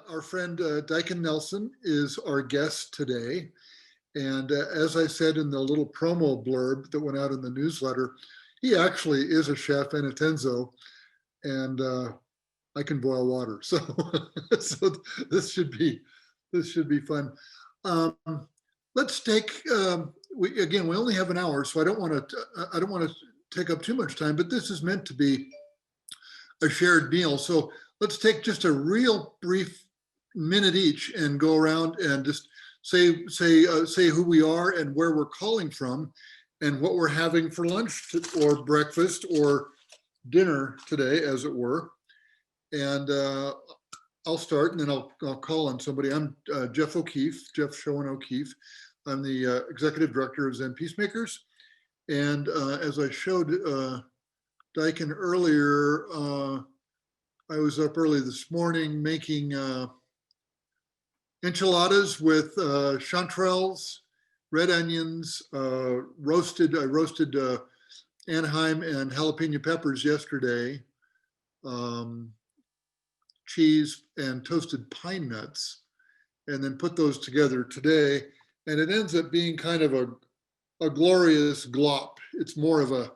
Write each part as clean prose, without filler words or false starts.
Our friend Daiken Nelson is our guest today. And as I said in the little promo blurb that went out in the newsletter, he actually is a chef and a tenzo, and I can boil water. So, so this should be fun. Let's take we only have an hour, so I don't want to take up too much time. But this is meant to be a shared meal, so let's take just a real brief minute each and go around and just say who we are and where we're calling from and what we're having for lunch or breakfast or dinner today, as it were. And I'll start, and then I'll call on somebody. I'm Geoff O'Keefe, Geoff Shōun O'Keefe. I'm the executive director of Zen Peacemakers. And as I showed Daiken earlier, I was up early this morning making enchiladas with chanterelles, red onions, I roasted Anaheim and jalapeno peppers yesterday, cheese and toasted pine nuts, and then put those together today. And it ends up being kind of a glorious glop. It's more of a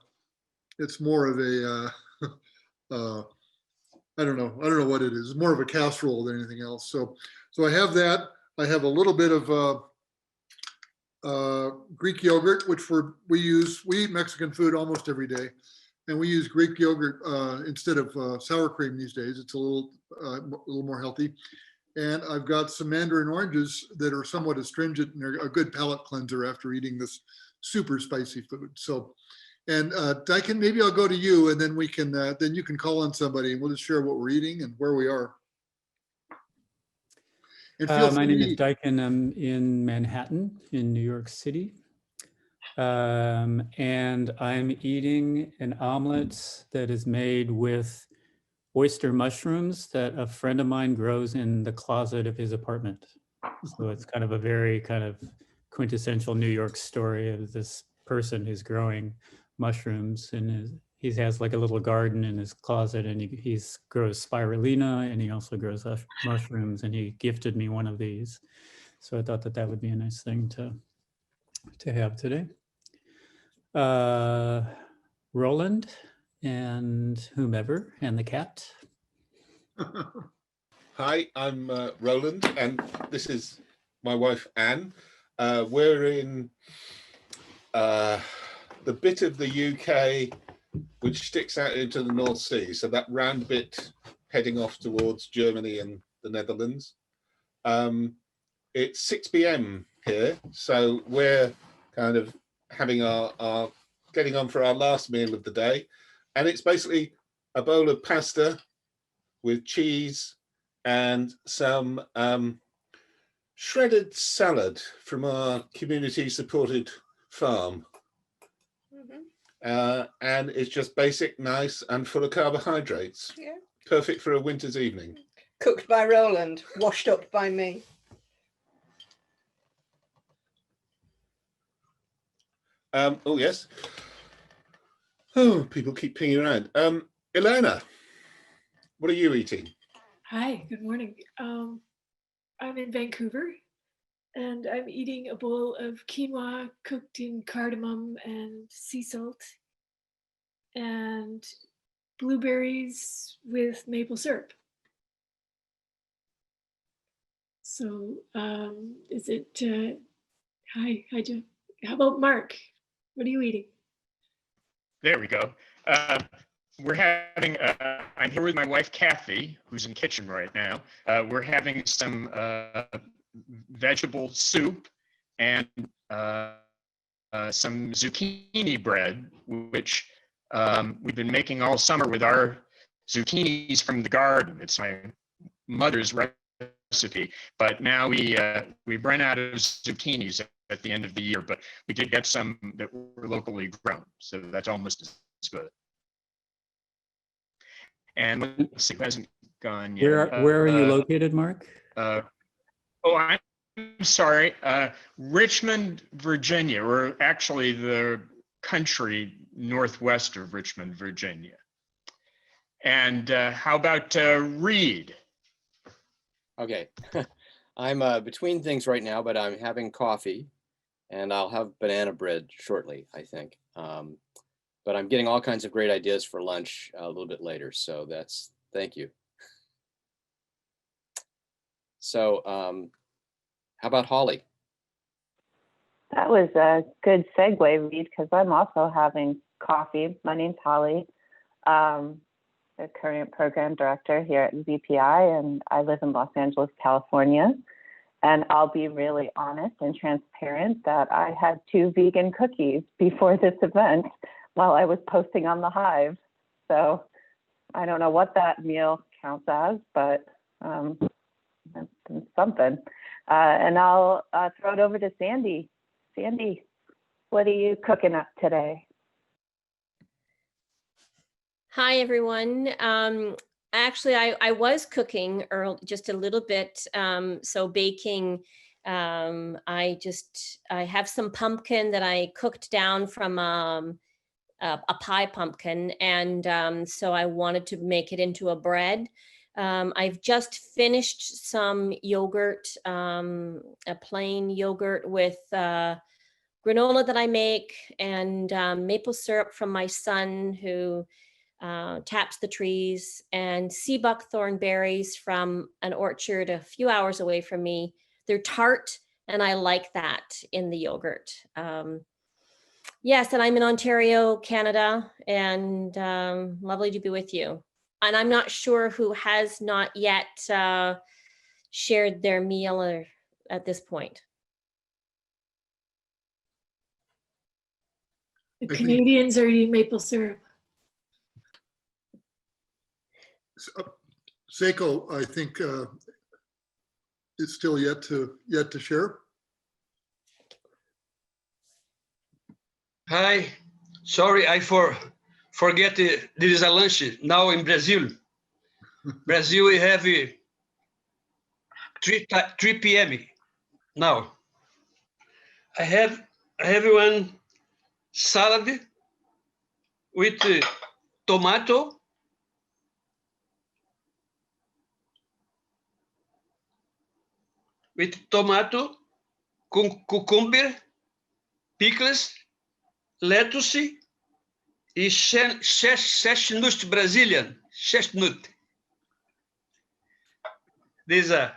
I don't know what it is. It's more of a casserole than anything else. So I have that. I have a little bit of Greek yogurt, which we eat Mexican food almost every day, and we use Greek yogurt instead of sour cream these days. It's a little more healthy. And I've got some mandarin oranges that are somewhat astringent, and they're a good palate cleanser after eating this super spicy food. So. And Daiken, maybe I'll go to you, and then we can then you can call on somebody, and we'll just share what we're eating and where we are. And my name is Daiken. I'm in Manhattan, in New York City, and I'm eating an omelet that is made with oyster mushrooms that a friend of mine grows in the closet of his apartment. So it's kind of a very kind of quintessential New York story of this person who's growing mushrooms, and he has like a little garden in his closet, and he grows spirulina, and he also grows mushrooms, and he gifted me one of these. So I thought that would be a nice thing to have today. Roland and whomever, and the cat. Hi, I'm Roland, and this is my wife, Anne. We're in the bit of the UK which sticks out into the North Sea, so that round bit heading off towards Germany and the Netherlands. It's 6 p.m. here, so we're kind of having our getting on for our last meal of the day, and it's basically a bowl of pasta with cheese and some shredded salad from our community supported farm. And it's just basic, nice, and full of carbohydrates. Yeah. Perfect for a winter's evening. Cooked by Roland, washed up by me. Oh, yes. Oh, people keep pinging around. Elena, what are you eating? Hi, good morning. I'm in Vancouver, and I'm eating a bowl of quinoa cooked in cardamom and sea salt and blueberries with maple syrup. So is it, hi Jeff. How about Mark? What are you eating? There we go. We're having, I'm here with my wife, Café, who's in the kitchen right now. We're having some vegetable soup and some zucchini bread, which we've been making all summer with our zucchinis from the garden. It's my mother's recipe, but now we ran out of zucchinis at the end of the year, but we did get some that were locally grown, so that's almost as good. And let's see, who hasn't gone yet. Where are you located, Mark? Oh, I'm sorry, Richmond, Virginia, or actually the country northwest of Richmond, Virginia. And how about Reed? Okay. I'm between things right now, but I'm having coffee and I'll have banana bread shortly, I think. But I'm getting all kinds of great ideas for lunch a little bit later. So thank you. So how about Holly? That was a good segue, Reed, because I'm also having coffee. My name's Holly, the current program director here at ZPI, and I live in Los Angeles, California. And I'll be really honest and transparent that I had 2 vegan cookies before this event while I was posting on the Hive. So I don't know what that meal counts as, but that's something. And I'll throw it over to Sandy. Sandy, what are you cooking up today? Hi, everyone. Actually, I was cooking just a little bit. So baking, I have some pumpkin that I cooked down from a pie pumpkin. And so I wanted to make it into a bread. I've just finished some yogurt, a plain yogurt with granola that I make, and maple syrup from my son who taps the trees, and sea buckthorn berries from an orchard a few hours away from me. They're tart, and I like that in the yogurt. Yes, and I'm in Ontario, Canada, and lovely to be with you. And I'm not sure who has not yet shared their meal at this point. The Canadians are eating maple syrup. Seiko, I think, is still yet to share. Hi, sorry, I forget there is a lunch now in Brazil. Brazil, we have 3 p.m. now. I have one salad with tomato, cucumber, pickles, lettuce e chestnut Brazilian, chestnut. These are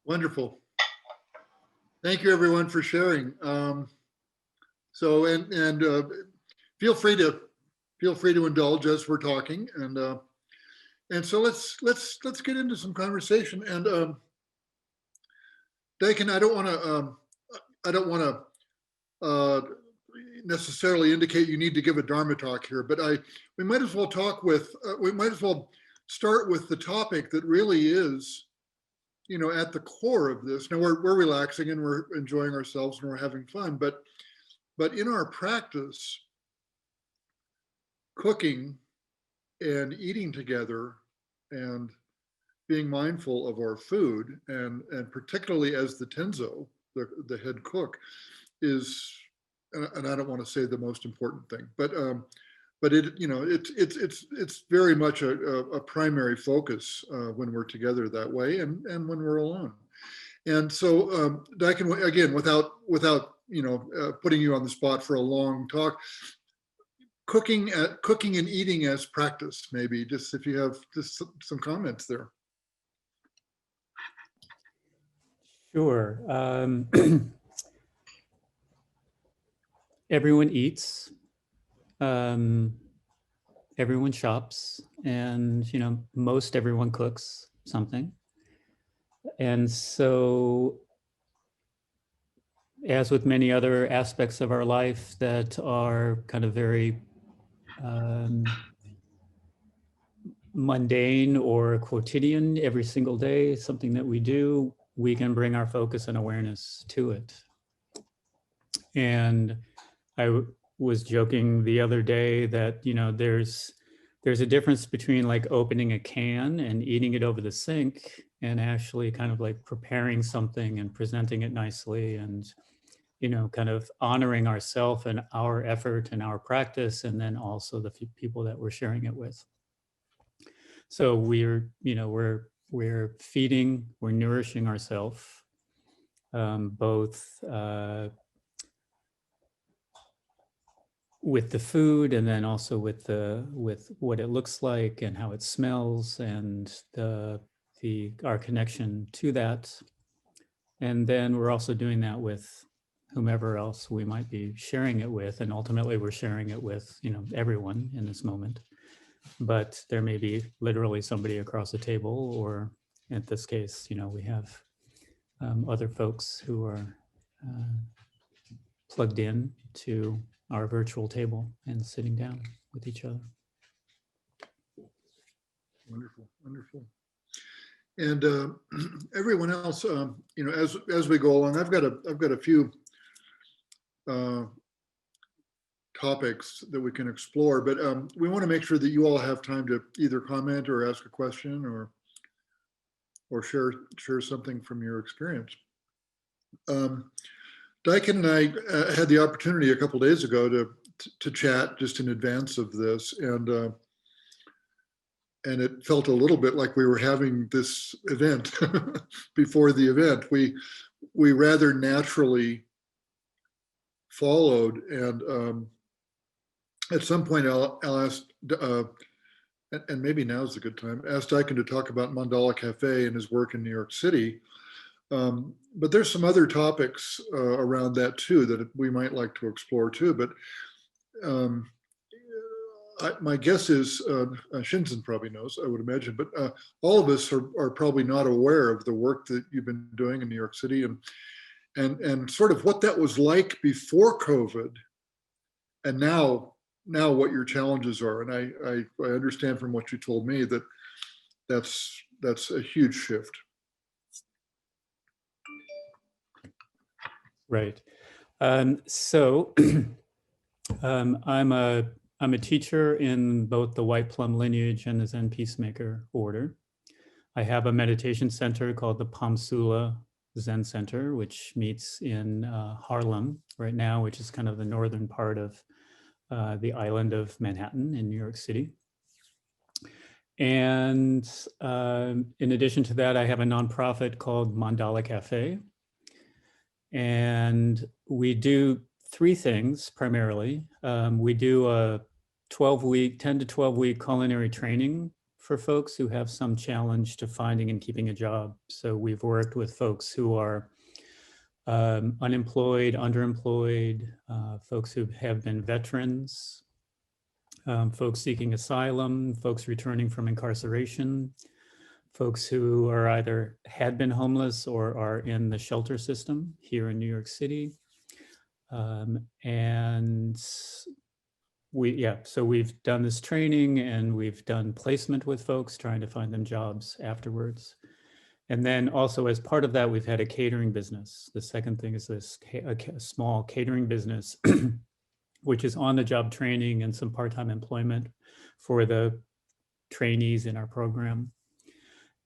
Wonderful. Thank you, everyone, for sharing. So feel free to indulge as we're talking, and so let's get into some conversation. And Daiken, I don't want to necessarily indicate you need to give a Dharma talk here, but we might as well start with the topic that really is, at the core of this. Now we're relaxing and we're enjoying ourselves and we're having fun, but in our practice, cooking and eating together and being mindful of our food, and particularly as the Tenzo, the head cook, is, and I don't want to say the most important thing, but it's very much a primary focus when we're together that way, and when we're alone. And so Daiken, again, without putting you on the spot for a long talk, cooking and eating as practice, maybe just if you have just some comments there. Sure. Everyone eats, everyone shops, and most everyone cooks something. And so, as with many other aspects of our life that are kind of very mundane or quotidian, every single day, something that we do, we can bring our focus and awareness to it. And I was joking the other day that, there's a difference between like opening a can and eating it over the sink, and actually kind of like preparing something and presenting it nicely, and, kind of honoring ourselves and our effort and our practice, and then also the few people that we're sharing it with. So we're feeding, we're nourishing ourselves, both with the food, and then also with what it looks like and how it smells, and our connection to that. And then we're also doing that with whomever else we might be sharing it with, and ultimately we're sharing it with everyone in this moment. But there may be literally somebody across the table, or in this case, we have other folks who are plugged in to our virtual table and sitting down with each other. Wonderful, wonderful. And everyone else, as we go along, I've got a few topics that we can explore, but we want to make sure that you all have time to either comment or ask a question or share something from your experience. Daiken and I had the opportunity a couple days ago to chat just in advance of this, and it felt a little bit like we were having this event before the event. We rather naturally followed, and at some point I'll ask, and maybe now's a good time, ask Daiken to talk about Maṇḍala Café and his work in New York City. But there's some other topics around that too that we might like to explore too. But my guess is, Shinzen probably knows, I would imagine, but all of us are probably not aware of the work that you've been doing in New York City, and sort of what that was like before COVID, and now what your challenges are. And I understand from what you told me that that's a huge shift. Right. So I'm a teacher in both the White Plum lineage and the Zen Peacemaker order. I have a meditation center called the Pamsula Zen Center, which meets in Harlem right now, which is kind of the northern part of the island of Manhattan in New York City. And in addition to that, I have a nonprofit called Maṇḍala Café. And we do three things primarily. We do a 10 to 12 week culinary training for folks who have some challenge to finding and keeping a job. So we've worked with folks who are unemployed, underemployed, folks who have been veterans, folks seeking asylum, folks returning from incarceration, folks who are either had been homeless or are in the shelter system here in New York City. And so we've done this training, and we've done placement with folks trying to find them jobs afterwards. And then also as part of that, we've had a catering business. The second thing is this a small catering business, which is on the job training and some part-time employment for the trainees in our program.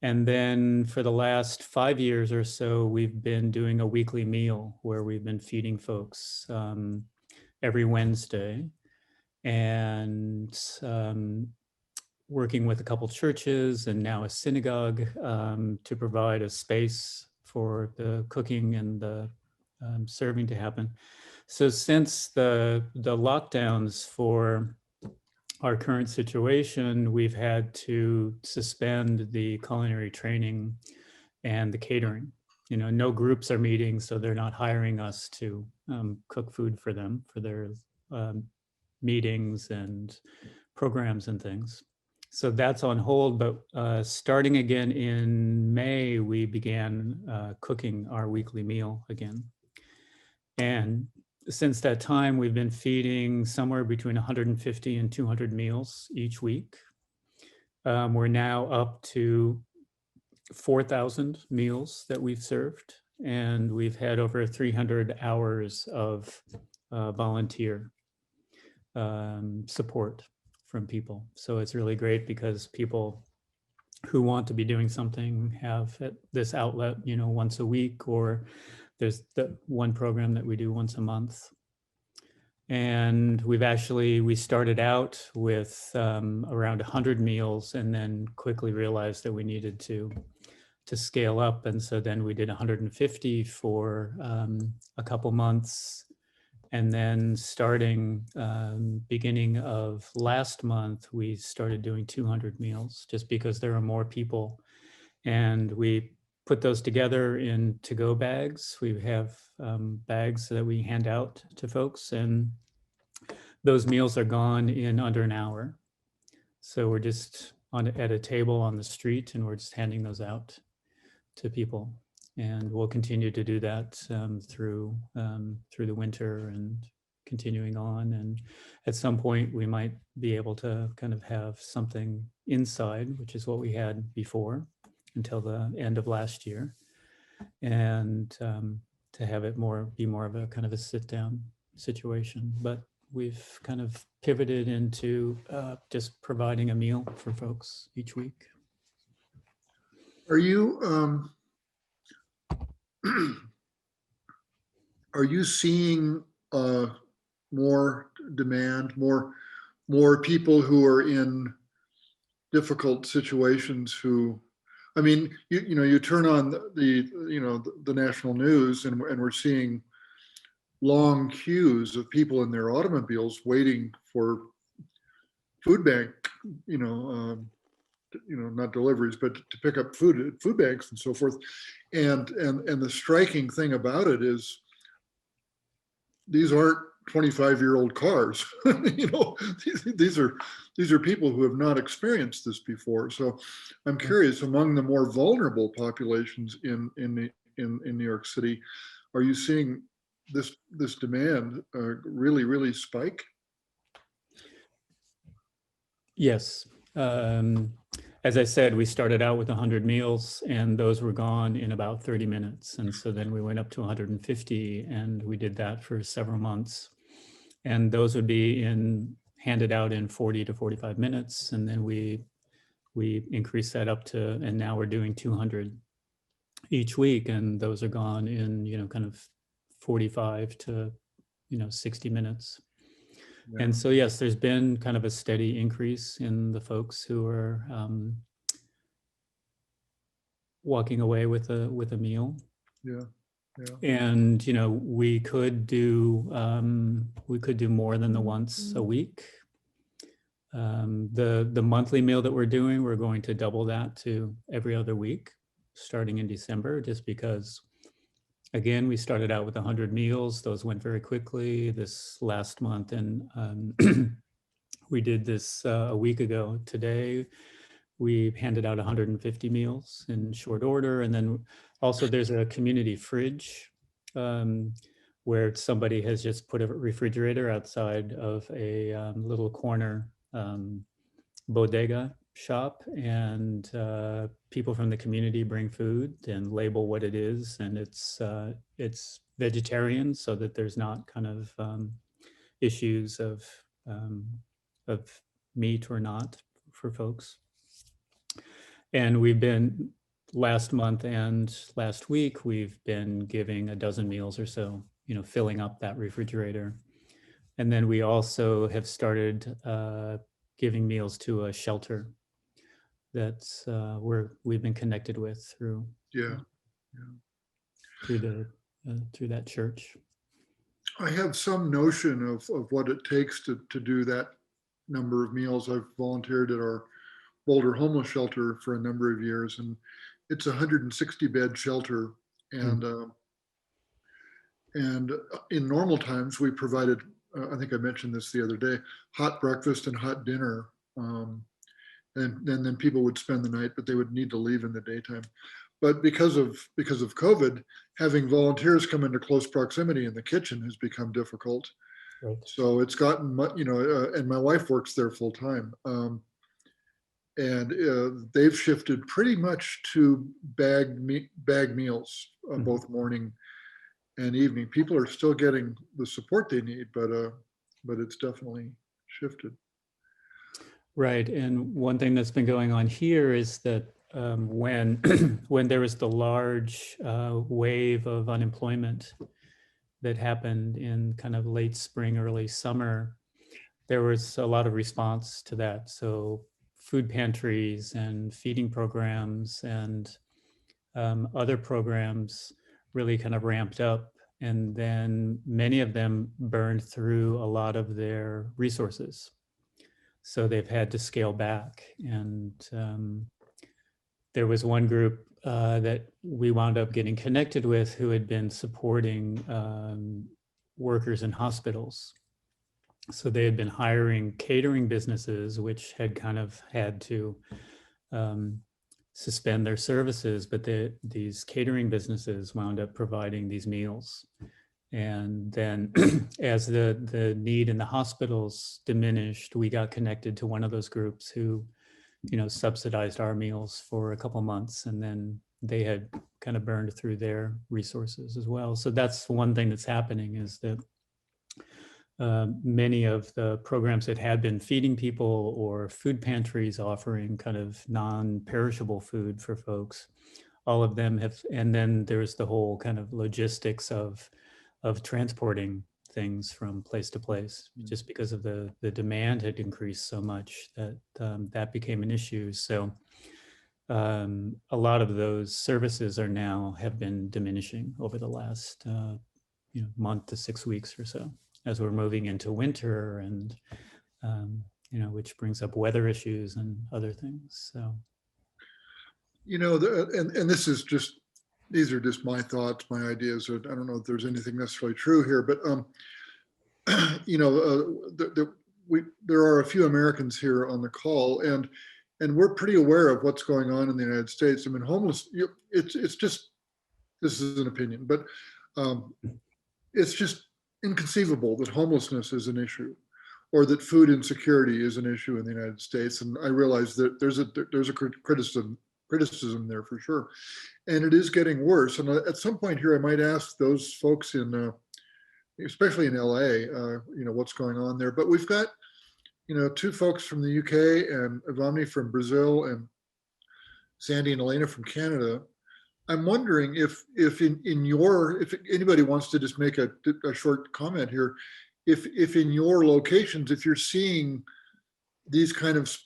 And then for the last 5 years or so, we've been doing a weekly meal where we've been feeding folks every Wednesday, and working with a couple churches and now a synagogue to provide a space for the cooking and the serving to happen. So since the lockdowns for our current situation, we've had to suspend the culinary training and the catering. No groups are meeting, so they're not hiring us to cook food for them for their meetings and programs and things. So that's on hold, but starting again in May, we began cooking our weekly meal again. And since that time, we've been feeding somewhere between 150 and 200 meals each week. We're now up to 4,000 meals that we've served, and we've had over 300 hours of volunteer support from people. So it's really great because people who want to be doing something have this outlet, once a week, or there's the one program that we do once a month. And we started out with around 100 meals and then quickly realized that we needed to scale up. And so then we did 150 for a couple months. And then starting beginning of last month, we started doing 200 meals just because there are more people. And we put those together in to-go bags. We have bags that we hand out to folks, and those meals are gone in under an hour. So we're just at a table on the street, and we're just handing those out to people. And we'll continue to do that through the winter and continuing on. And at some point, we might be able to kind of have something inside, which is what we had before until the end of last year, and to have it be more of a kind of a sit-down situation. But we've kind of pivoted into just providing a meal for folks each week. Are you are you seeing more demand, more people who are in difficult situations who, I mean, you turn on the national news and we're seeing long queues of people in their automobiles waiting for food bank, not deliveries, but to pick up food at food banks and so forth. And the striking thing about it is these aren't 25-year-old cars. These are people who have not experienced this before. So I'm curious, among the more vulnerable populations in New York City, are you seeing this demand really spike? Yes. As I said, we started out with 100 meals, and those were gone in about 30 minutes. And so then we went up to 150, and we did that for several months. And those would be handed out in 40 to 45 minutes. And then we increased that up to, and now we're doing 200 each week. And those are gone in, kind of 45 to, 60 minutes. Yeah. And so, yes, there's been kind of a steady increase in the folks who are walking away with a meal. Yeah. Yeah. And, we could do more than the once a week. The monthly meal that we're doing, we're going to double that to every other week starting in December, just because, again, we started out with 100 meals. Those went very quickly this last month. And we did this a week ago today. We handed out 150 meals in short order. And then also there's a community fridge where somebody has just put a refrigerator outside of a little corner bodega shop, and people from the community bring food and label what it is, and it's vegetarian, so that there's not kind of issues of meat or not for folks. And we've been, last month and last week, we've been giving a dozen meals or so, filling up that refrigerator. And then we also have started giving meals to a shelter that's we've been connected with through through that church. I have some notion of what it takes to do that number of meals. I've volunteered at our Boulder homeless shelter for a number of years, and it's a 160 bed shelter. And and in normal times, we provided, I think I mentioned this the other day, hot breakfast and hot dinner. And then people would spend the night, but they would need to leave in the daytime. But because of COVID, having volunteers come into close proximity in the kitchen has become difficult. Right. So it's gotten, and my wife works there full time. And they've shifted pretty much to bag meals, both morning and evening. People are still getting the support they need, but it's definitely shifted. Right, and one thing that's been going on here is that when there was the large wave of unemployment that happened in kind of late spring, early summer, there was a lot of response to that. So food pantries and feeding programs and other programs really kind of ramped up. And then many of them burned through a lot of their resources. So they've had to scale back. And there was one group that we wound up getting connected with who had been supporting workers in hospitals. So they had been hiring catering businesses, which had kind of had to suspend their services, but these catering businesses wound up providing these meals. And then as the need in the hospitals diminished, we got connected to one of those groups who, subsidized our meals for a couple months, and then they had kind of burned through their resources as well. So that's one thing that's happening, is that many of the programs that had been feeding people, or food pantries offering kind of non-perishable food for folks, all of them have, and then there's the whole kind of logistics of transporting things from place to place, just because of the demand had increased so much that that became an issue. So a lot of those services have been diminishing over the last month to 6 weeks or so, as we're moving into winter, and which brings up weather issues and other things. So, and this is just, these are just my thoughts, my ideas. I don't know if there's anything necessarily true here, but there are a few Americans here on the call, and we're pretty aware of what's going on in the United States. I mean, homeless, it's just, this is an opinion, but it's just inconceivable that homelessness is an issue, or that food insecurity is an issue in the United States. And I realize that there's a criticism there for sure, and it is getting worse. And at some point here, I might ask those folks in, especially in LA, what's going on there. But we've got, two folks from the UK, and Ivani from Brazil, and Sandy and Elena from Canada. I'm wondering if anybody wants to just make a short comment here, if in your locations, if you're seeing these kind of,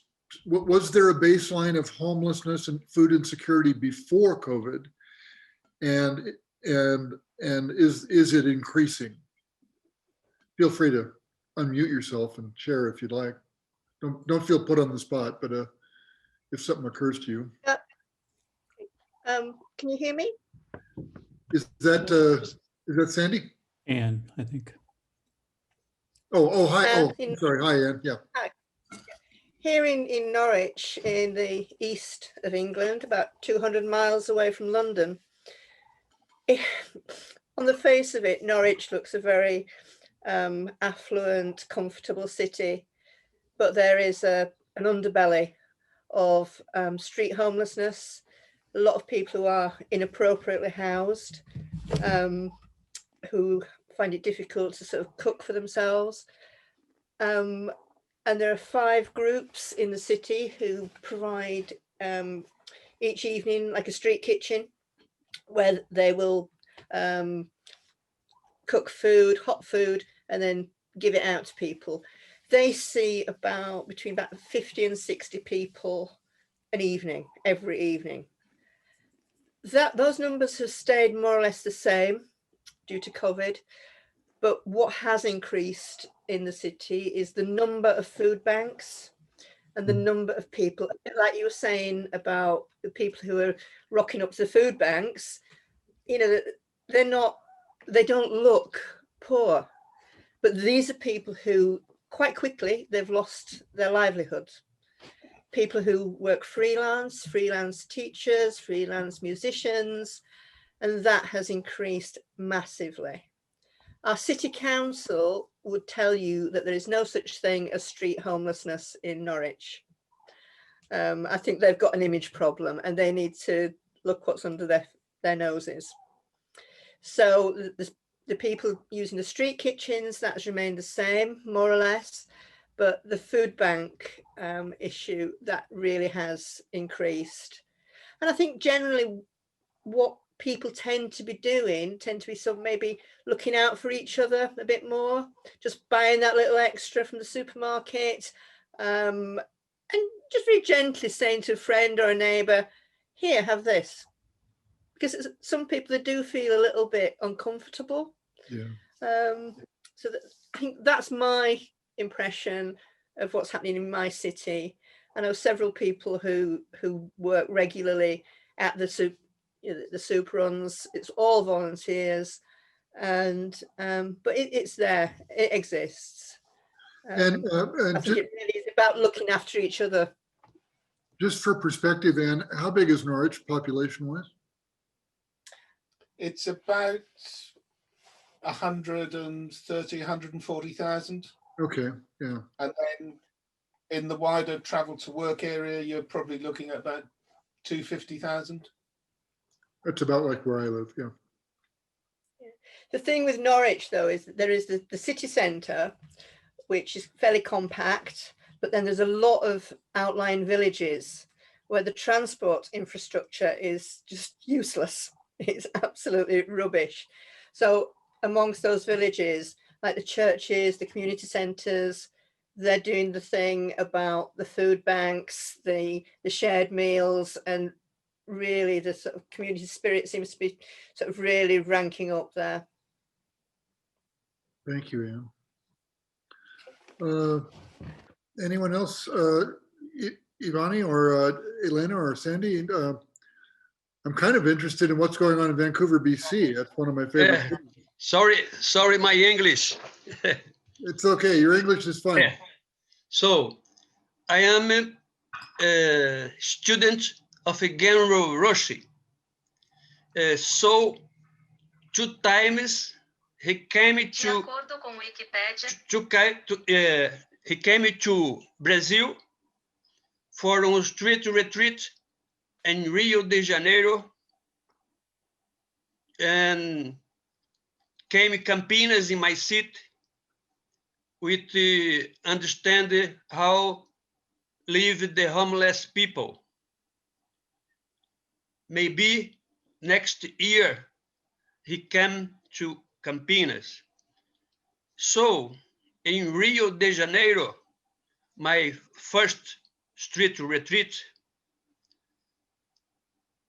was there a baseline of homelessness and food insecurity before COVID, and is it increasing? Feel free to unmute yourself and share if you'd like. Don't feel put on the spot, but if something occurs to you. Can you hear me? Is that Sandy? Anne, I think. Oh, hi. Sorry. Hi, Anne. Yeah. Hi. Here in Norwich, in the east of England, about 200 miles away from London. On the face of it, Norwich looks a very affluent, comfortable city, but there is an underbelly of street homelessness. A lot of people who are inappropriately housed, who find it difficult to sort of cook for themselves. And there are 5 groups in the city who provide each evening like a street kitchen, where they will cook food, hot food, and then give it out to people. They see between 50 and 60 people an evening, every evening. Those numbers have stayed more or less the same due to COVID, but what has increased in the city is the number of food banks and the number of people, like you were saying about the people who are rocking up to food banks. They don't look poor, but these are people who quite quickly they've lost their livelihood. People who work freelance teachers, freelance musicians, and that has increased massively. Our city council would tell you that there is no such thing as street homelessness in Norwich. I think they've got an image problem, and they need to look what's under their noses. So the people using the street kitchens, that has remained the same, more or less. But the food bank issue, that really has increased. And I think generally what people tend to be some maybe looking out for each other a bit more, just buying that little extra from the supermarket, and just very gently saying to a friend or a neighbor, here, have this. Because some people, they do feel a little bit uncomfortable. Yeah. So I think that's my impression of what's happening in my city. I know several people who work regularly at the soup runs. It's all volunteers, and but it's there. It exists. And I think it really is about looking after each other. just for perspective, Anne, how big is Norwich population-wise? It's about 130, 140,000. Okay, yeah. And then in the wider travel to work area, you're probably looking at about 250,000. That's about like where I live, yeah. The thing with Norwich, though, is that there is the city centre, which is fairly compact, but then there's a lot of outlying villages where the transport infrastructure is just useless. It's absolutely rubbish. So amongst those villages, like the churches, the community centres, they're doing the thing about the food banks, the shared meals, and really the sort of community spirit seems to be sort of really ranking up there. Thank you, Anne. Anyone else? Ivani or Elena or Sandy? I'm kind of interested in what's going on in Vancouver, BC. That's one of my favorite cities. Sorry, my English. It's okay. Your English is fine. Yeah. So, I am a student of Genro Roshi. So, 2 times he came to he came to Brazil for a street retreat in Rio de Janeiro, and came Campinas in my city with understand how live the homeless people. Maybe next year he came to Campinas. So in Rio de Janeiro, my first street retreat,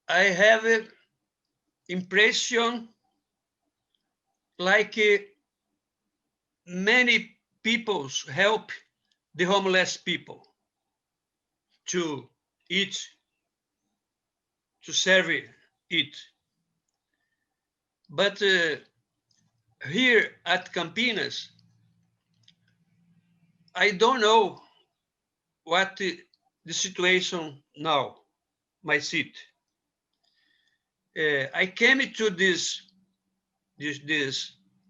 I have an impression like many people help the homeless people to eat, to serve it. But here at Campinas, I don't know what the situation now, my city. I came to this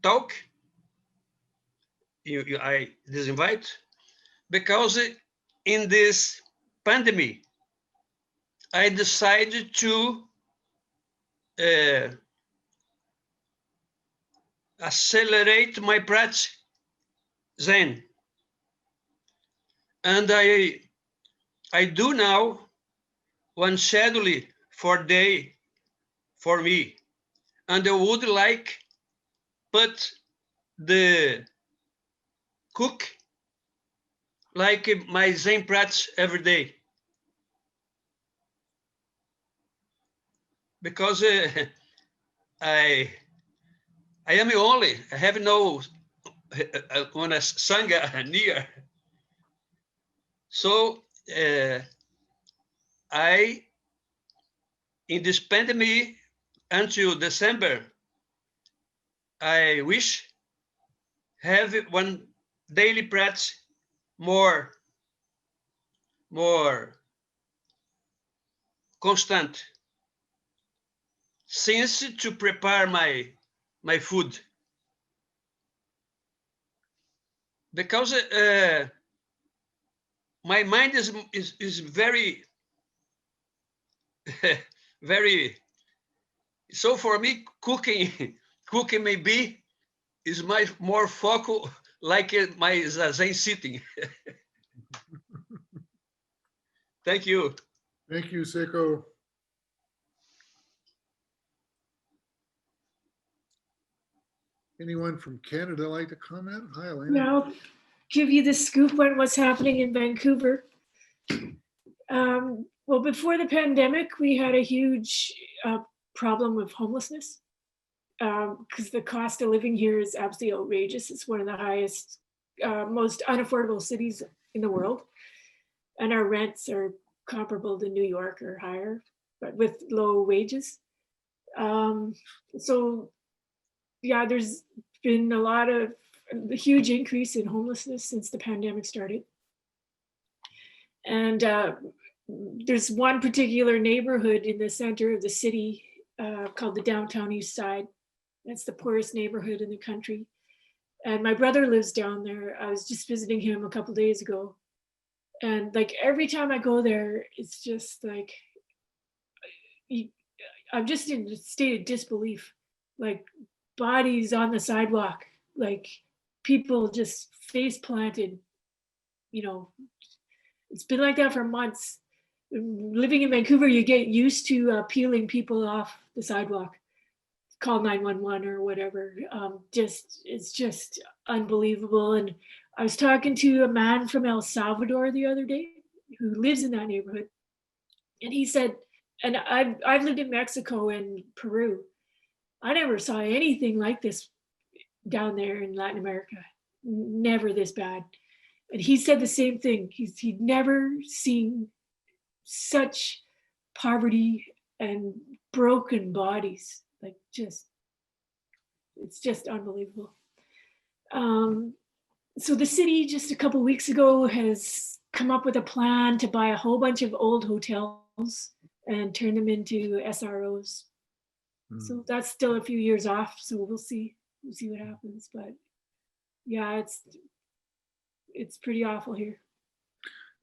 talk, this invite, because in this pandemic, I decided to accelerate my practice Zen. And I do now one schedule for day for me. And I would like put the cook like my Zen practice every day. Because I am only, I have no on a sangha near. So I, in this pandemic until December, I wish have one daily practice more constant, since to prepare my food. Because my mind is very very, so for me cooking maybe is my more focal, like my Zen sitting. Thank you. Thank you, Seiko. Anyone from Canada like to comment? Hi, Elena. Yeah, I'll give you the scoop on what's happening in Vancouver. Well, before the pandemic, we had a huge problem with homelessness because the cost of living here is absolutely outrageous. It's one of the highest, most unaffordable cities in the world. And our rents are comparable to New York or higher, but with low wages. So yeah, there's been a huge increase in homelessness since the pandemic started. And there's one particular neighborhood in the center of the city called the Downtown East Side. That's the poorest neighborhood in the country. And my brother lives down there. I was just visiting him a couple days ago. And like every time I go there, it's just like, I'm just in a state of disbelief. Like bodies on the sidewalk, like people just face planted, you know, it's been like that for months. Living in Vancouver, you get used to peeling people off the sidewalk, call 911 or whatever. It's just unbelievable. And I was talking to a man from El Salvador the other day who lives in that neighborhood. And he said, and I've lived in Mexico and Peru. I never saw anything like this down there in Latin America. Never this bad. And he said the same thing. He'd never seen such poverty and broken bodies. Like it's just unbelievable. So the city just a couple of weeks ago has come up with a plan to buy a whole bunch of old hotels and turn them into SROs. So that's still a few years off. So we'll see what happens. But yeah, it's pretty awful here.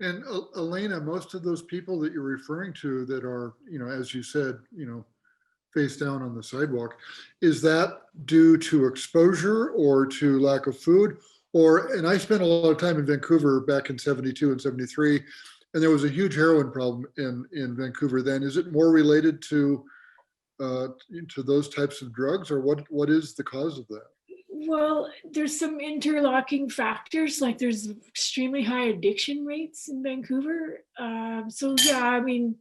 And Elena, most of those people that you're referring to that are, as you said, face down on the sidewalk, is that due to exposure or to lack of food? And I spent a lot of time in Vancouver back in 72 and 73, and there was a huge heroin problem in Vancouver then. Is it more related to those types of drugs, or what is the cause of that? Well, there's some interlocking factors, like there's extremely high addiction rates in Vancouver. So yeah, I mean,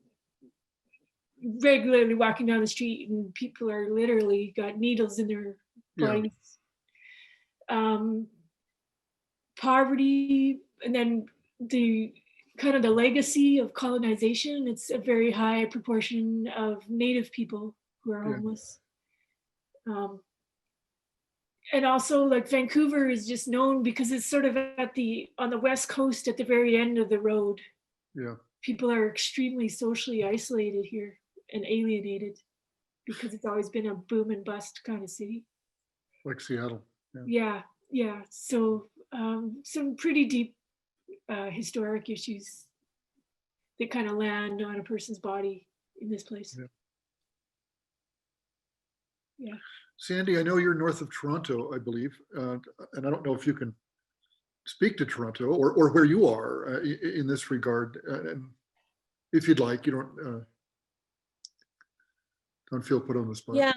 regularly walking down the street and people are literally got needles in their bodies. Poverty, and then the kind of the legacy of colonization. It's a very high proportion of Native people who are homeless. And also, like, Vancouver is just known because it's sort of on the west coast at the very end of the road. Yeah. People are extremely socially isolated here and alienated because it's always been a boom and bust kind of city. Like Seattle. Yeah. So some pretty deep historic issues that kind of land on a person's body in this place. Yeah. Sandy, I know you're north of Toronto, I believe, and I don't know if you can speak to Toronto or where you are in this regard. And if you'd like, you don't feel put on the spot. Yeah,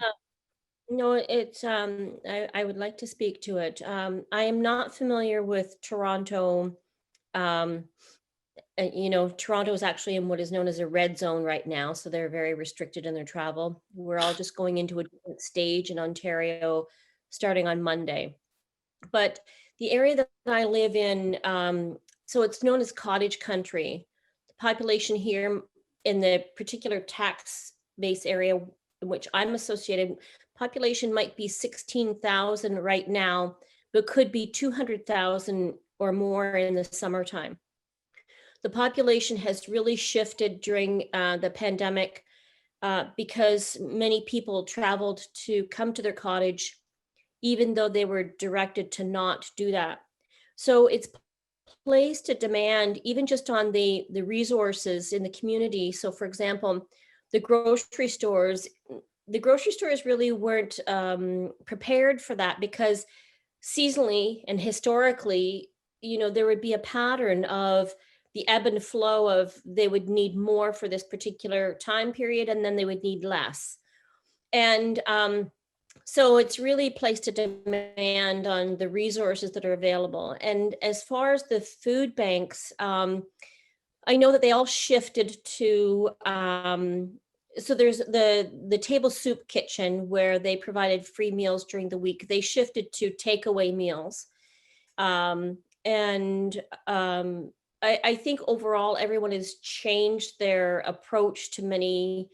no, it's I would like to speak to it. I am not familiar with Toronto. Toronto is actually in what is known as a red zone right now, so they're very restricted in their travel. We're all just going into a different stage in Ontario starting on Monday. But the area that I live in, so it's known as cottage country. The population here in the particular tax base area in which I'm associated, population might be 16,000 right now, but could be 200,000 or more in the summertime. The population has really shifted during the pandemic because many people traveled to come to their cottage, even though they were directed to not do that. So it's placed a demand even just on the resources in the community. So for example, the grocery stores really weren't prepared for that because seasonally and historically, there would be a pattern of the ebb and flow of they would need more for this particular time period and then they would need less. And So it's really placed a demand on the resources that are available. And as far as the food banks, I know that they all shifted to, so there's the table soup kitchen where they provided free meals during the week. They shifted to takeaway meals. I think overall everyone has changed their approach to many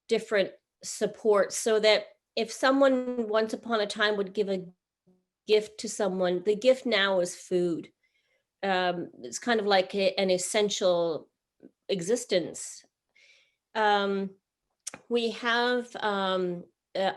different supports, so that if someone once upon a time would give a gift to someone, the gift now is food. It's kind of like an essential existence. We have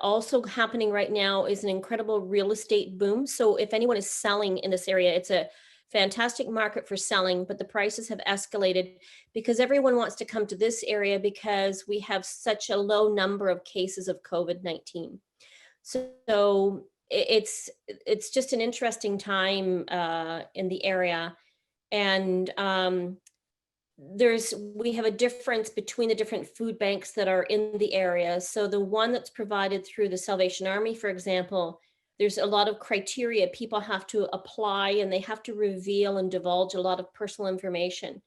also happening right now is an incredible real estate boom. So if anyone is selling in this area, it's a fantastic market for selling, but the prices have escalated because everyone wants to come to this area because we have such a low number of cases of COVID-19. So it's just an interesting time in the area. And we have a difference between the different food banks that are in the area. So the one that's provided through the Salvation Army, for example, there's a lot of criteria people have to apply, and they have to reveal and divulge a lot of personal information.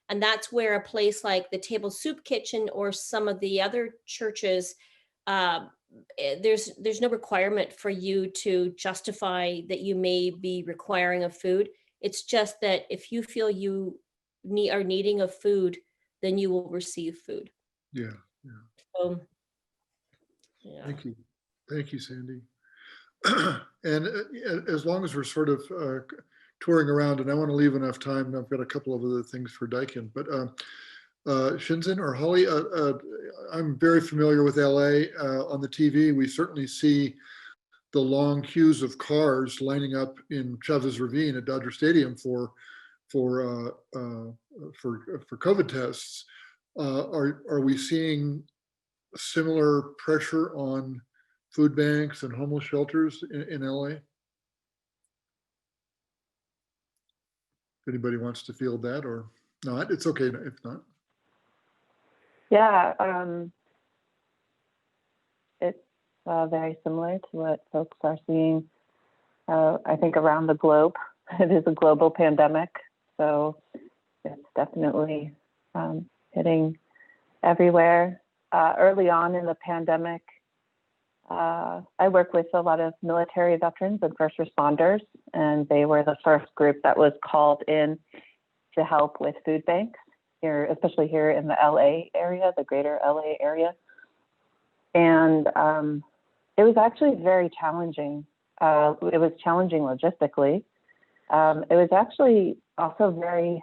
And that's where a place like the Table Soup Kitchen or some of the other churches, there's no requirement for you to justify that you may be requiring of food. It's just that if you feel you are needing of food, then you will receive food. Yeah. So, yeah. Thank you, Sandy. And as long as we're sort of touring around, and I want to leave enough time, I've got a couple of other things for Daiken, but Shinzen or Holly, I'm very familiar with LA. On the TV, we certainly see the long queues of cars lining up in Chavez Ravine at Dodger Stadium for COVID tests. Are we seeing similar pressure on food banks and homeless shelters in LA? If anybody wants to field that or not, it's okay if not. Yeah, it's very similar to what folks are seeing, I think, around the globe. It is a global pandemic, so it's definitely hitting everywhere. Early on in the pandemic, I work with a lot of military veterans and first responders, and they were the first group that was called in to help with food banks here, especially here in the LA area, the greater LA area. And it was actually very challenging. It was challenging logistically. It was actually also very,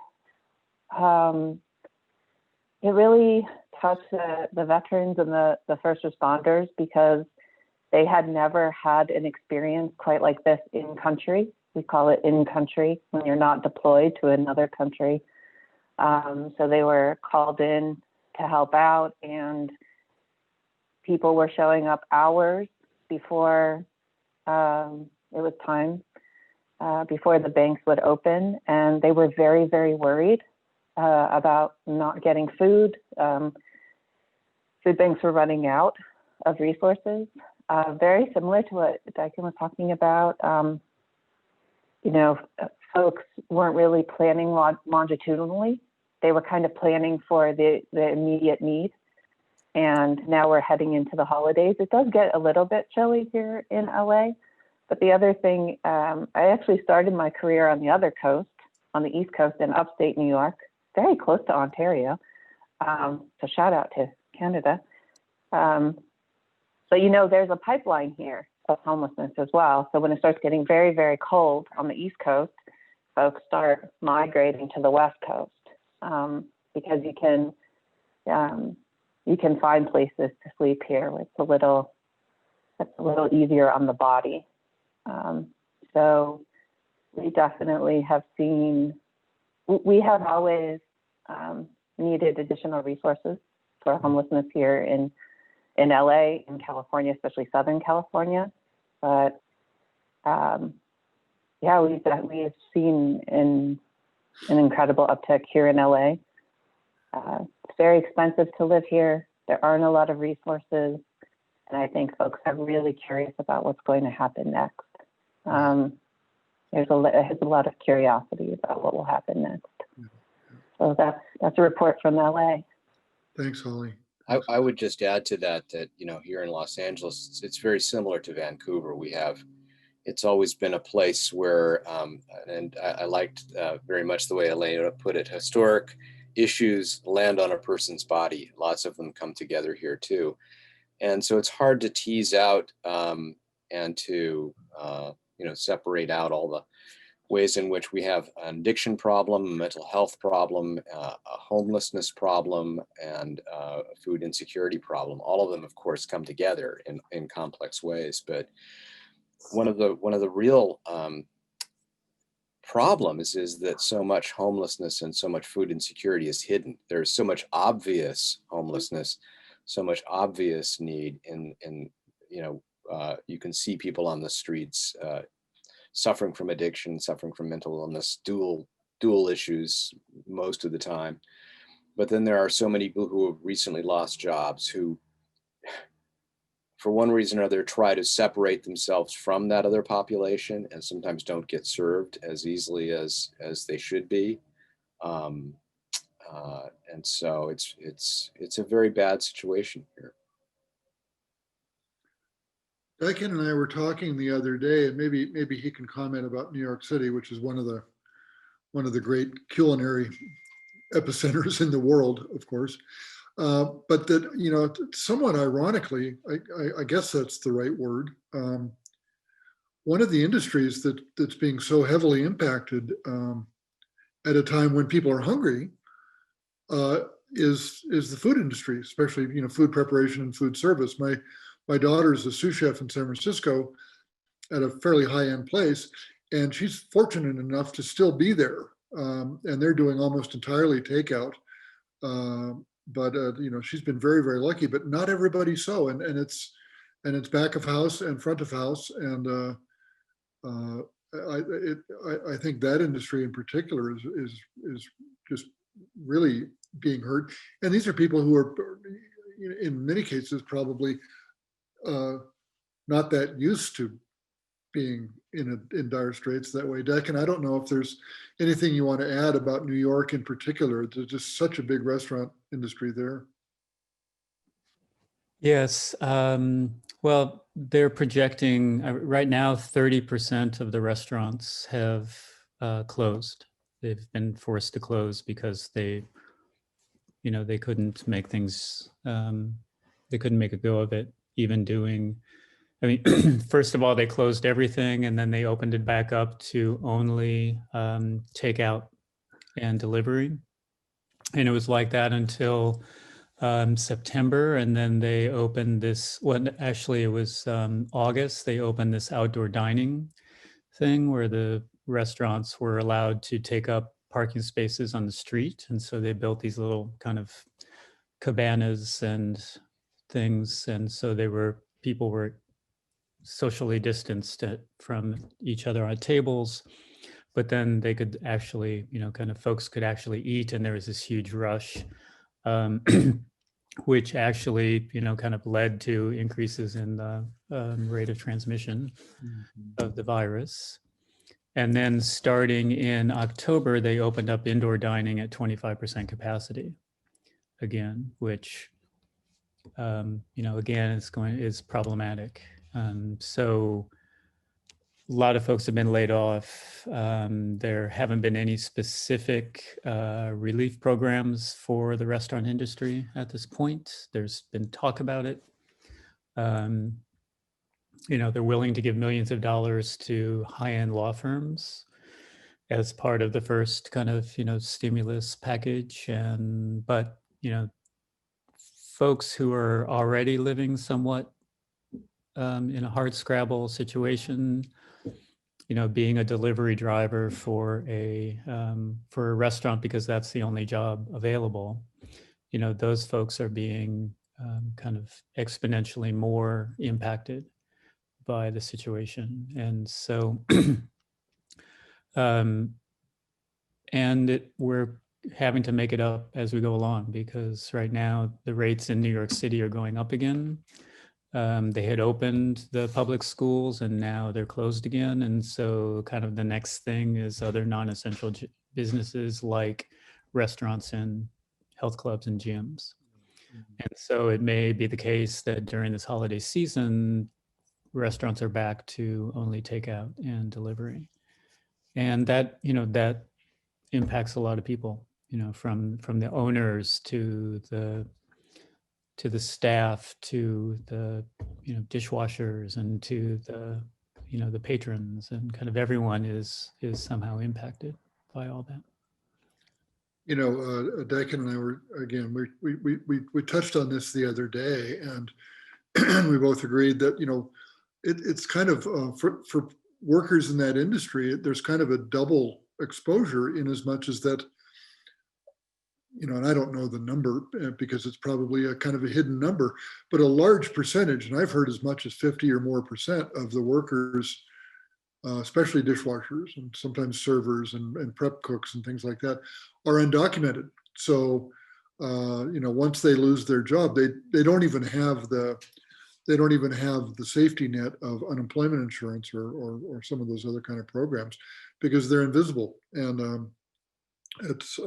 it really touched the veterans and the first responders because they had never had an experience quite like this in country. We call it in country when you're not deployed to another country. So they were called in to help out, and people were showing up hours before it was time, before the banks would open, and they were very, very worried about not getting food. Food banks were running out of resources. Very similar to what Daiken was talking about. You know, folks weren't really planning longitudinally. They were kind of planning for the immediate need. And now we're heading into the holidays. It does get a little bit chilly here in LA. But the other thing, I actually started my career on the other coast, on the East Coast in upstate New York, very close to Ontario. So shout out to Canada. But you know, there's a pipeline here of homelessness as well. So when it starts getting very, very cold on the East Coast, folks start migrating to the West Coast because you can find places to sleep here. It's a little easier on the body. So we definitely have seen, we have always needed additional resources for homelessness here in LA, in California, especially Southern California. But yeah, we've seen an incredible uptick here in LA. It's very expensive to live here. There aren't a lot of resources. And I think folks are really curious about what's going to happen next. There's a lot of curiosity about what will happen next. So that's a report from LA. Thanks, Holly. I would just add to that, you know, here in Los Angeles, it's very similar to Vancouver. It's always been a place where, and I liked very much the way Elena put it, historic issues land on a person's body. Lots of them come together here too. And so it's hard to tease out and to, you know, separate out all the ways in which we have an addiction problem, a mental health problem, a homelessness problem, and a food insecurity problem. All of them, of course, come together in complex ways. But one of the real problems is that so much homelessness and so much food insecurity is hidden. There's so much obvious homelessness, so much obvious need in you know, you can see people on the streets suffering from addiction, suffering from mental illness, dual issues most of the time. But then there are so many people who have recently lost jobs who, for one reason or another, try to separate themselves from that other population and sometimes don't get served as easily as they should be. And so it's a very bad situation here. Daiken and I were talking the other day, and maybe he can comment about New York City, which is one of the great culinary epicenters in the world, of course. But that, you know, somewhat ironically, I guess that's the right word. One of the industries that's being so heavily impacted at a time when people are hungry is the food industry, especially, you know, food preparation and food service. My daughter is a sous chef in San Francisco at a fairly high-end place, and she's fortunate enough to still be there. And they're doing almost entirely takeout. But you know, she's been very, very lucky, but not everybody so. And it's back of house and front of house. And I think that industry in particular is just really being hurt. And these are people who are, in many cases, probably not that used to being in dire straits that way. Daiken, I don't know if there's anything you want to add about New York in particular. There's just such a big restaurant industry there. Yes. Well, they're projecting right now 30% of the restaurants have closed. They've been forced to close because they couldn't make things, they couldn't make a go of it, even doing, I mean, first of all, they closed everything and then they opened it back up to only takeout and delivery. And it was like that until September. And then they opened this, well, actually it was August, they opened this outdoor dining thing where the restaurants were allowed to take up parking spaces on the street. And so they built these little kind of cabanas and things. And so people were socially distanced from each other on tables, but then they could actually, kind of folks could actually eat, and there was this huge rush, which actually, kind of led to increases in the rate of transmission of the virus. And then starting in October, they opened up indoor dining at 25% capacity again, which, again, is problematic. So a lot of folks have been laid off. There haven't been any specific relief programs for the restaurant industry at this point. There's been talk about it. They're willing to give millions of dollars to high-end law firms as part of the first kind of, stimulus package. But folks who are already living somewhat in a hard scrabble situation, being a delivery driver for a restaurant because that's the only job available, those folks are being kind of exponentially more impacted by the situation. And so, we're having to make it up as we go along, because right now the rates in New York City are going up again. They had opened the public schools and now they're closed again. And so kind of the next thing is other non-essential businesses like restaurants and health clubs and gyms. And so it may be the case that during this holiday season, restaurants are back to only takeout and delivery. And that, that impacts a lot of people, from the owners to the staff to the dishwashers and to the the patrons, and kind of everyone is somehow impacted by all that. Daiken and I were, again, we touched on this the other day, and we both agreed that it's kind of for workers in that industry, there's kind of a double exposure, in as much as that, and I don't know the number because it's probably a kind of a hidden number, but a large percentage, and I've heard as much as 50 or more % of the workers, especially dishwashers and sometimes servers and prep cooks and things like that, are undocumented. So, once they lose their job, they don't even have the safety net of unemployment insurance or some of those other kind of programs, because they're invisible. And it's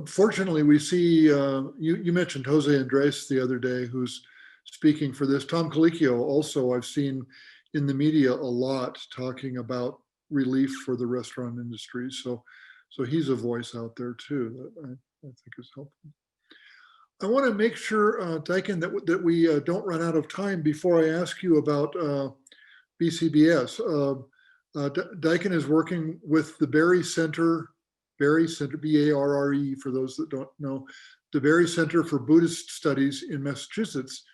fortunately, we see, you mentioned Jose Andres the other day, who's speaking for this. Tom Colicchio also, I've seen in the media a lot talking about relief for the restaurant industry. So he's a voice out there too that I think is helpful. I want to make sure, Daiken, that we don't run out of time before I ask you about BCBS. Daiken is working with the Barre Center, B-A-R-R-E, for those that don't know, the Barre Center for Buddhist Studies in Massachusetts,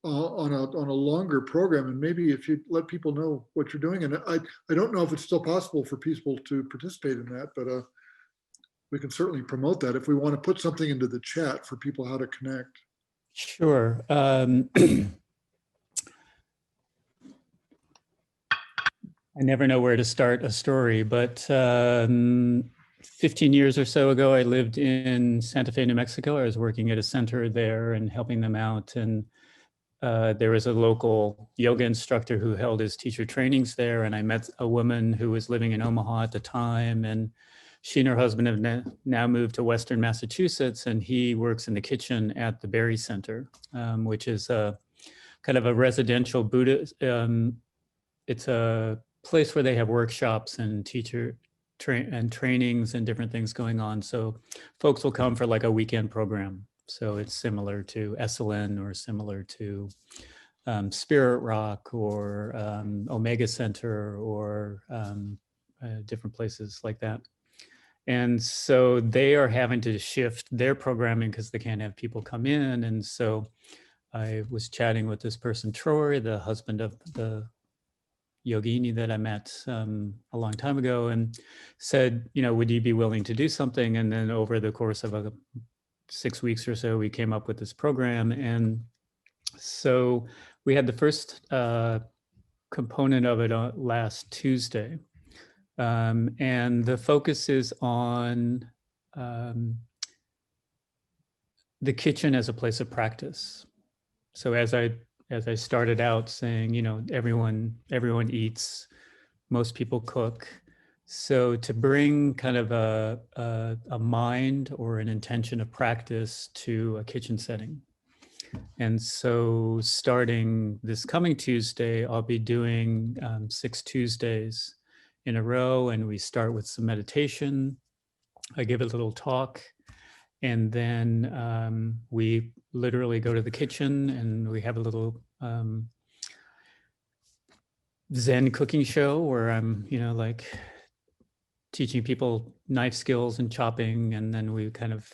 on a longer program. And maybe if you let people know what you're doing, and I don't know if it's still possible for people to participate in that, but we can certainly promote that if we want to put something into the chat for people how to connect. Sure. I never know where to start a story, but 15 years or so ago, I lived in Santa Fe, New Mexico. I was working at a center there and helping them out. And there was a local yoga instructor who held his teacher trainings there. And I met a woman who was living in Omaha at the time. And she and her husband have now moved to Western Massachusetts, and he works in the kitchen at the Barre Center, which is a kind of a residential Buddhist. It's a place where they have workshops and trainings and different things going on. So folks will come for like a weekend program. So it's similar to SLN or similar to Spirit Rock or Omega Center or different places like that. And so they are having to shift their programming because they can't have people come in. And so I was chatting with this person, Troy, the husband of the yogini that I met a long time ago, and said, would you be willing to do something? And then over the course of 6 weeks or so, we came up with this program. And so we had the first component of it last Tuesday. And the focus is on the kitchen as a place of practice. So as I started out saying, everyone eats, most people cook. So to bring kind of a mind or an intention of practice to a kitchen setting. And so starting this coming Tuesday, I'll be doing 6 Tuesdays in a row, and we start with some meditation. I give a little talk, and then we literally go to the kitchen and we have a little Zen cooking show where I'm, like teaching people knife skills and chopping, and then we kind of,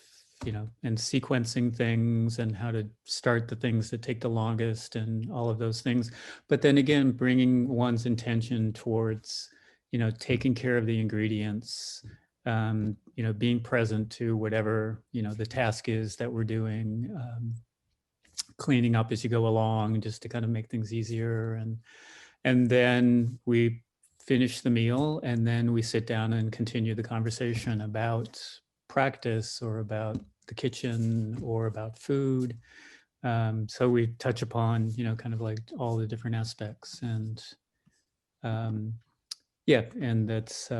and sequencing things and how to start the things that take the longest and all of those things. But then again, bringing one's intention towards, taking care of the ingredients, being present to whatever, the task is that we're doing, cleaning up as you go along, just to kind of make things easier. And then we finish the meal, and then we sit down and continue the conversation about practice or about the kitchen or about food. So we touch upon, kind of like all the different aspects, and yeah, and that's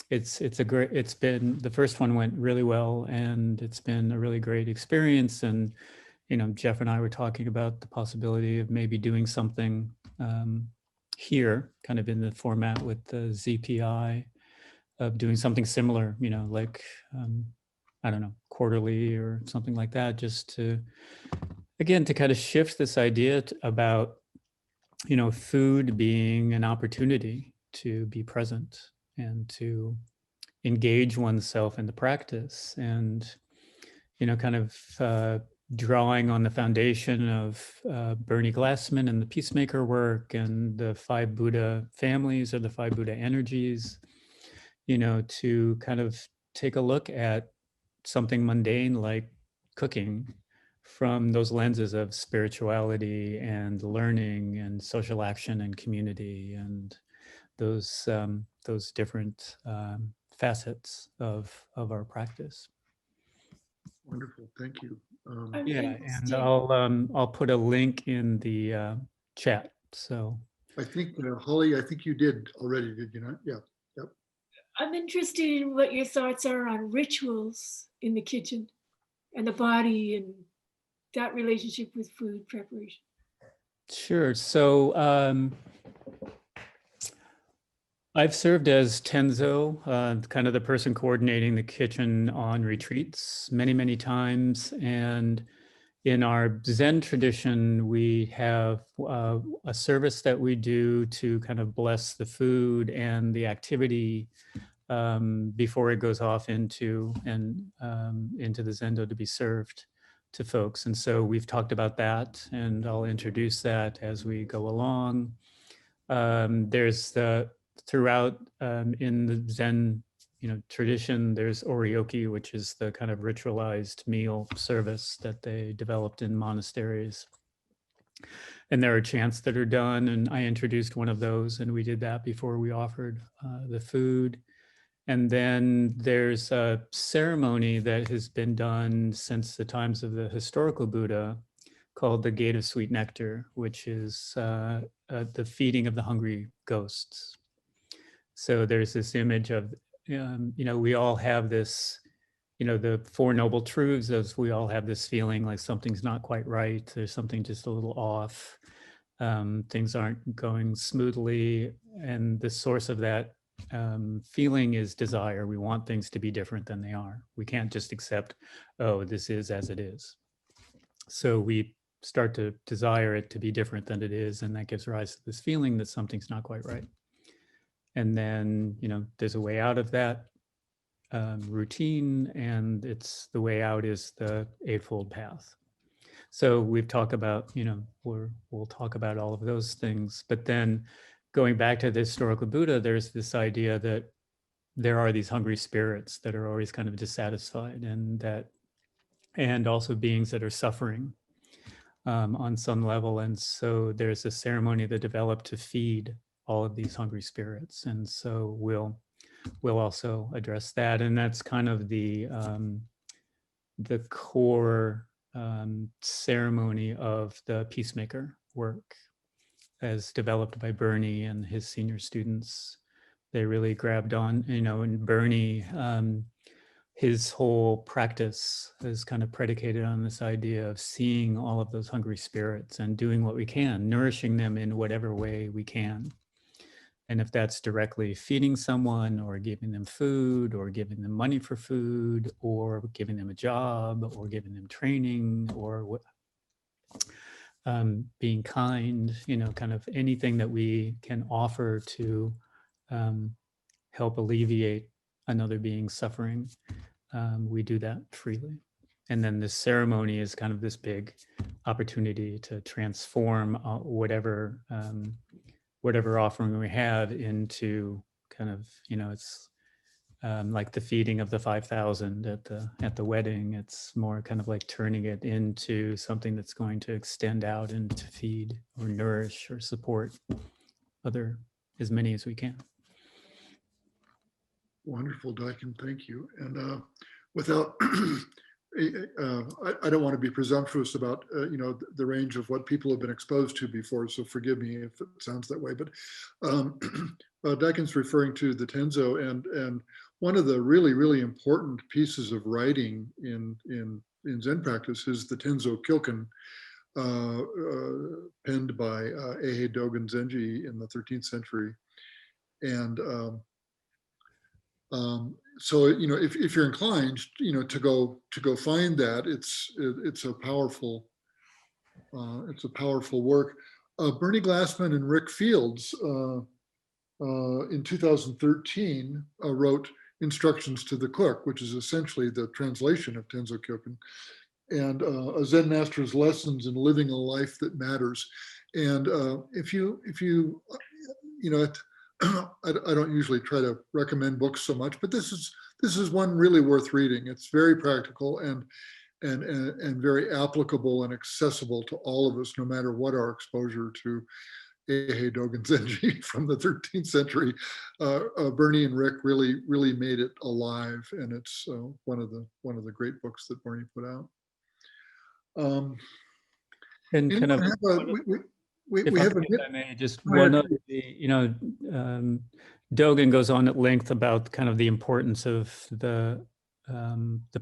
it's been, the first one went really well, and it's been a really great experience. And Geoff and I were talking about the possibility of maybe doing something here, kind of in the format with the ZPI, of doing something similar, like I don't know, quarterly or something like that, just to, again, to kind of shift this idea about food being an opportunity to be present and to engage oneself in the practice, and kind of drawing on the foundation of Bernie Glassman and the Peacemaker work and the 5 Buddha families, or the 5 Buddha energies, to kind of take a look at something mundane like cooking from those lenses of spirituality and learning and social action and community, and those different facets of our practice. Wonderful, thank you. I'm Yeah, and interested. I'll put a link in the chat. So I think, Holly, I think you did already, did you not? Yeah. Yep. I'm interested in what your thoughts are on rituals in the kitchen and the body and that relationship with food preparation. sure. So I've served as Tenzo, kind of the person coordinating the kitchen on retreats many, many times. And in our Zen tradition, we have a service that we do to kind of bless the food and the activity before it goes off into the Zendo to be served to folks. And so we've talked about that, and I'll introduce that as we go along. There's throughout in the Zen tradition, there's oryoki, which is the kind of ritualized meal service that they developed in monasteries. And there are chants that are done, and I introduced one of those, and we did that before we offered the food. And then there's a ceremony that has been done since the times of the historical Buddha, called the Gate of Sweet Nectar, which is the feeding of the hungry ghosts. So there's this image of, we all have this, the 4 Noble Truths, as we all have this feeling like something's not quite right. There's something just a little off. Things aren't going smoothly. And the source of that feeling is desire. We want things to be different than they are. We can't just accept, oh, this is as it is. So we start to desire it to be different than it is, and that gives rise to this feeling that something's not quite right. And then, there's a way out of that routine, and it's the way out is the Eightfold Path. So we've talked about, we'll talk about all of those things. But then going back to the historical Buddha, there's this idea that there are these hungry spirits that are always kind of dissatisfied, and also beings that are suffering on some level. And so there's a ceremony that developed to feed all of these hungry spirits. And so we'll also address that. And that's kind of the core ceremony of the Peacemaker work, as developed by Bernie and his senior students. They really grabbed on, and Bernie, his whole practice is kind of predicated on this idea of seeing all of those hungry spirits and doing what we can, nourishing them in whatever way we can. And if that's directly feeding someone, or giving them food, or giving them money for food, or giving them a job, or giving them training, or being kind, kind of anything that we can offer to help alleviate another being's suffering, we do that freely. And then this ceremony is kind of this big opportunity to transform whatever offering we have into kind of, it's like the feeding of the 5,000 at the wedding. It's more kind of like turning it into something that's going to extend out and to feed or nourish or support as many as we can. Wonderful, Daiken, thank you. And without I don't want to be presumptuous about the range of what people have been exposed to before, so forgive me if it sounds that way. But Daiken's referring to the Tenzo, and one of the really important pieces of writing in Zen practice is the Tenzo Kyoken, penned by Eihei Dogen Zenji in the 13th century. And so if you're inclined to go find that, it's a powerful work. Bernie Glassman and Rick Fields in 2013 wrote Instructions to the Cook, which is essentially the translation of Tenzo Kyoken, and a Zen master's lessons in living a life that matters. And if you I don't usually try to recommend books so much, but this is one really worth reading. It's very practical and very applicable and accessible to all of us, no matter what our exposure to Eihei Dogen Zenji from the 13th century. Bernie and Rick really made it alive, and it's one of the great books that Bernie put out. And kind of, we have if I may, just one of the, Dogen goes on at length about kind of the importance of the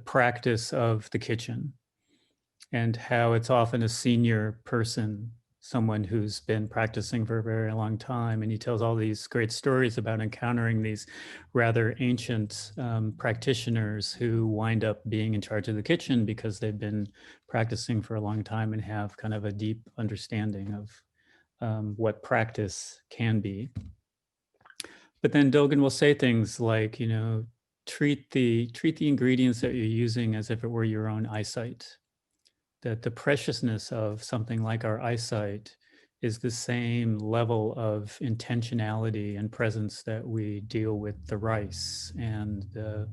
practice of the kitchen, and how it's often a senior person, someone who's been practicing for a very long time. And he tells all these great stories about encountering these rather ancient practitioners who wind up being in charge of the kitchen because they've been practicing for a long time and have kind of a deep understanding of what practice can be. But then Dogen will say things like, treat the ingredients that you're using as if it were your own eyesight. That the preciousness of something like our eyesight is the same level of intentionality and presence that we deal with the rice and the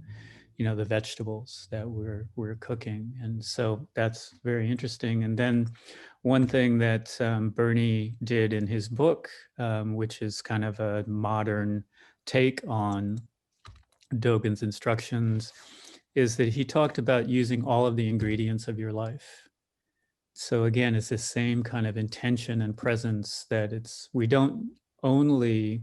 vegetables that we're cooking. And so that's very interesting. And then one thing that Bernie did in his book, which is kind of a modern take on Dogen's instructions, is that he talked about using all of the ingredients of your life. So again, it's the same kind of intention and presence, that we don't only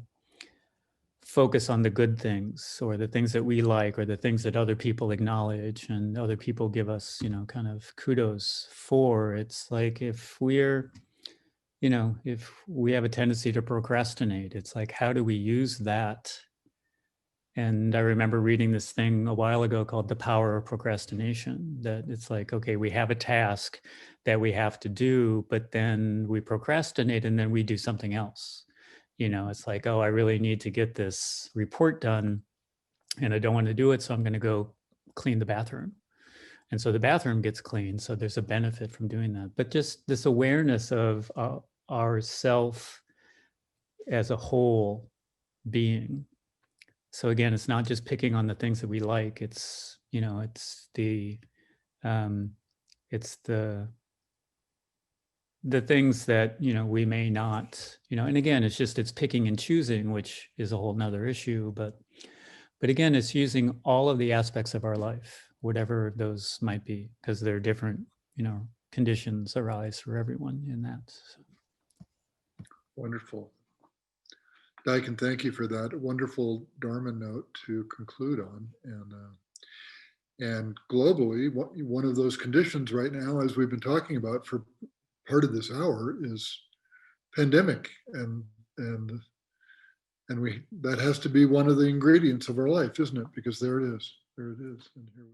focus on the good things or the things that we like or the things that other people acknowledge and other people give us, kind of kudos for. It's like if we're, if we have a tendency to procrastinate, it's like, how do we use that? And I remember reading this thing a while ago called The Power of Procrastination, that it's like, okay, we have a task that we have to do, but then we procrastinate and then we do something else. It's like, oh, I really need to get this report done and I don't want to do it, so I'm going to go clean the bathroom. And so the bathroom gets cleaned. So there's a benefit from doing that. But just this awareness of our self as a whole being. So again, it's not just picking on the things that we like. It's, it's the things that, we may not, and again, it's picking and choosing, which is a whole nother issue. But again, it's using all of the aspects of our life, whatever those might be, because there are different, conditions arise for everyone in that. So. Wonderful. Daiken, thank you for that wonderful Dharma note to conclude on. And globally, one of those conditions right now, as we've been talking about for part of this hour, is pandemic, and that has to be one of the ingredients of our life, isn't it? Because there it is. And here we